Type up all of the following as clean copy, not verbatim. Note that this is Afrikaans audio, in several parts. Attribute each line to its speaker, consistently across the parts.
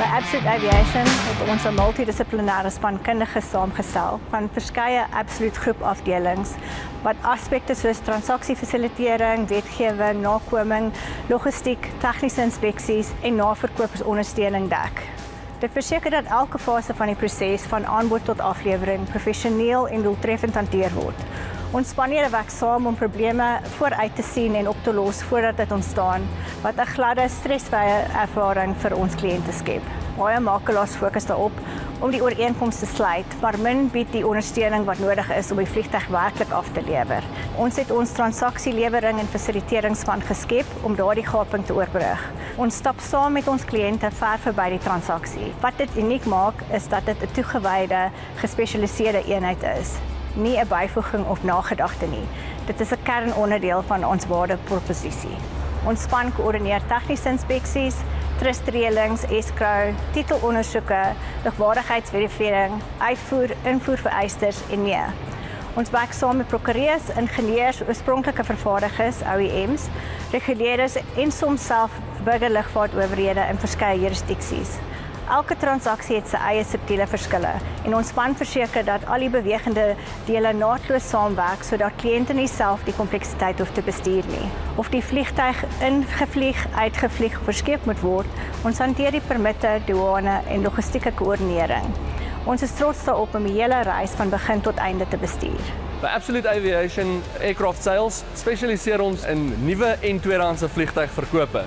Speaker 1: By Absolute Aviation het ons 'n multidissiplinêre span kundiges saamgestel van verskeie Absolute groep afdelings wat aspekte soos transaksiefasilitering, wetgewing, nakoming, logistiek, tegniese inspeksies en naverkopersondersteuning dek. Dit verseker dat elke fase van die proses van aanbod tot aflewering professioneel en doeltreffend hanteer word. Ons spanlede werk saam om probleme vooruit te sien en op te los voordat dit ontstaan, wat 'n gladde, stresvrye ervaring vir ons kliënte skep. Baie makelaars fokus daarop om die ooreenkoms te sluit, maar min bied die ondersteuning wat nodig is om die vliegtuig werklik af te lewer. Ons het ons transaksielewering en fasiliteringsspan geskep om daardie gaping te oorbrug. Ons stap saam met ons kliënte ver verby die transaksie. Wat dit uniek maak, is dat dit 'n toegewyde, gespesialiseerde eenheid is. Nie 'n byvoeging of nagedagte nie. Dit is 'n kernonderdeel van ons waardeproposisie. Ons span koördineer tegniese inspeksies, trustreëlings, escrow, titelondersoeke, lugwaardigheidsverifisering, invoer vereistes en meer. Ons werk saam met prokureurs, ingenieurs, oorspronklike vervaardigers, OEMs, reguleerders en soms self burgerlugvaartowerhede in verskeie jurisdiksies. Elke transaksie het sy eie subtiele verskille en ons span verseker dat al die bewegende dele naadloos saamwerk sodat kliënte nie self die kompleksiteit hoef te bestuur nie. Of die vliegtuig ingevlieg, uitgevlieg of verskeep moet word, ons hanteer die permitte, douane en logistieke koördinering. Ons is trots daarop om die hele reis van begin tot einde te bestuur.
Speaker 2: By Absolute Aviation Aircraft Sales spesialiseer ons in nuwe en tweedehandse vliegtuigverkope.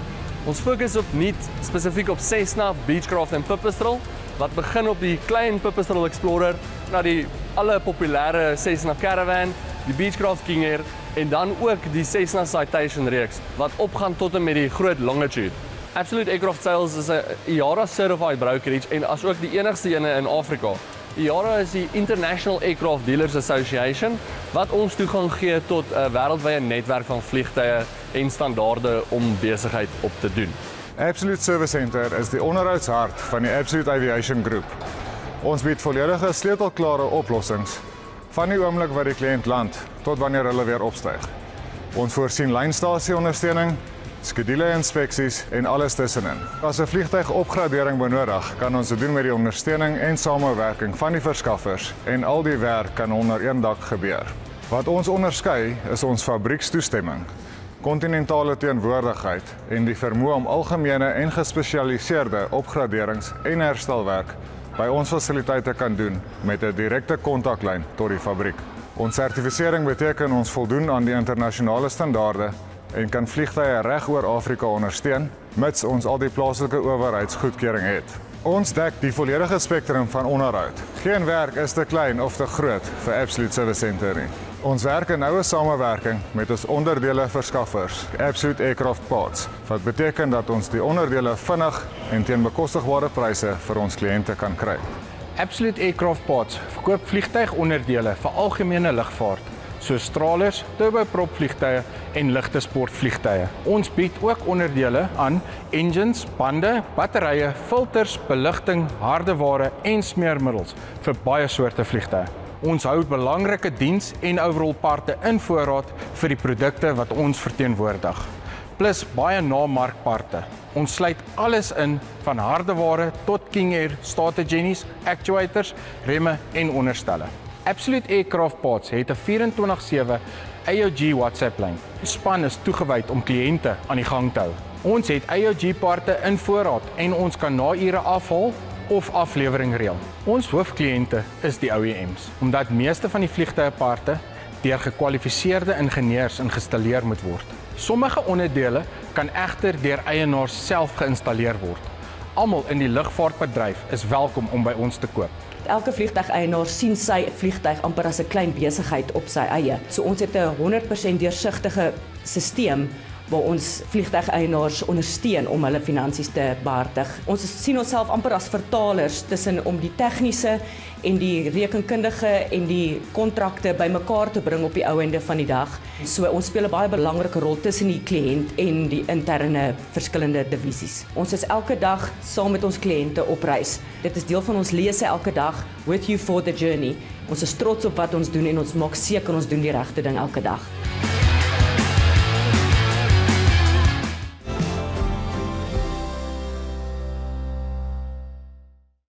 Speaker 2: Ons fokus op nie spesifiek op Cessna, Beechcraft en Pipistrel, wat begin op die klein Pipistrel Explorer, na die alle populêre Cessna Caravan, die Beechcraft King Air en dan ook die Cessna Citation reeks, wat opgaan tot en met die groot Longitude. Absolute Aircraft Sales is 'n IATA Certified Brokerage en as ook die enigste ene in Afrika. IATA is die International Aircraft Dealers Association wat ons toegang gee tot 'n wêreldwye netwerk van vliegtuie en standaarde om besigheid op te doen.
Speaker 3: Absolute Service Center is die onderhoudshart van die Absolute Aviation Groep. Ons bied volledige sleutelklare oplossings van die oomblik wat die kliënt land tot wanneer hulle weer opstyg. Ons voorsien lynstasieondersteuning, skedule-inspeksies en alles tussenin. As 'n vliegtuig opgradering benodig, kan ons dit doen met die ondersteuning en samewerking van die verskaffers en al die werk kan onder een dak gebeur. Wat ons onderskei is ons fabriekstoestemming, kontinentale teenwoordigheid en die vermoë om algemene en gespesialiseerde opgraderings en herstelwerk by ons fasiliteite kan doen met 'n direkte kontaklyn tot die fabriek. Ons sertifisering beteken ons voldoen aan die internasionale standaarde en kan vliegtuie reg oor Afrika ondersteun, mits ons al die plaaslike owerheidsgoedkeuring het. Ons dek die volledige spektrum van onderhoud. Geen werk is te klein of te groot vir Absolute Service Center nie. Ons werk in noue samewerking met ons onderdele verskaffers, Absolute Aircraft Parts, wat beteken dat ons die onderdele vinnig en teen bekostigbare pryse vir ons kliënte kan kry.
Speaker 4: Absolute Aircraft Parts verkoop vliegtuigonderdele vir algemene lugvaart, soos stralers, turbopropvliegtuie en ligte sportvliegtuie. Ons bied ook onderdele aan engines, bande, batterye, filters, beligting, hardeware en smeermiddels vir baie soorte vliegtuie. Ons hou belangrike diens- en overhaulparte in voorraad vir die produkte wat ons verteenwoordig. Plus baie namarkparte. Ons sluit alles in van hardeware tot King Air, Strategies, actuators, remme en onderstelle. Absolute Aircraft Parts het 'n 24/7 AOG WhatsApp-lyn. Die span is toegewyd om kliënte aan die gang te hou. Ons het AOG-parte in voorraad en ons kan na ure afhaal of aflewering reël. Ons hoofkliënte is die OEMs, omdat meeste van die vliegtuigparte deur gekwalifiseerde ingenieurs geïnstalleer moet word. Sommige onderdele kan egter deur eienaars self geïnstalleer word. Almal in die lugvaartbedryf is welkom om by ons te koop.
Speaker 5: Elke vliegtuigeienaar sien sy vliegtuig amper as 'n klein besigheid op sy eie. So ons het 'n 100% deursigtige stelsel waar ons vliegtuigeienaars ondersteun om hulle finansies te behartig. Ons sien onsself amper as vertalers tussen om die tegniese en die rekenkundige en die kontrakte bymekaar te bring op die ou ende van die dag. So ons speel 'n baie belangrike rol tussen die kliënt en die interne verskillende divisies. Ons is elke dag saam met ons kliënte op reis. Dit is deel van ons lese elke dag, with you for the journey. Ons is trots op wat ons doen en ons maak seker ons doen die regte ding elke dag.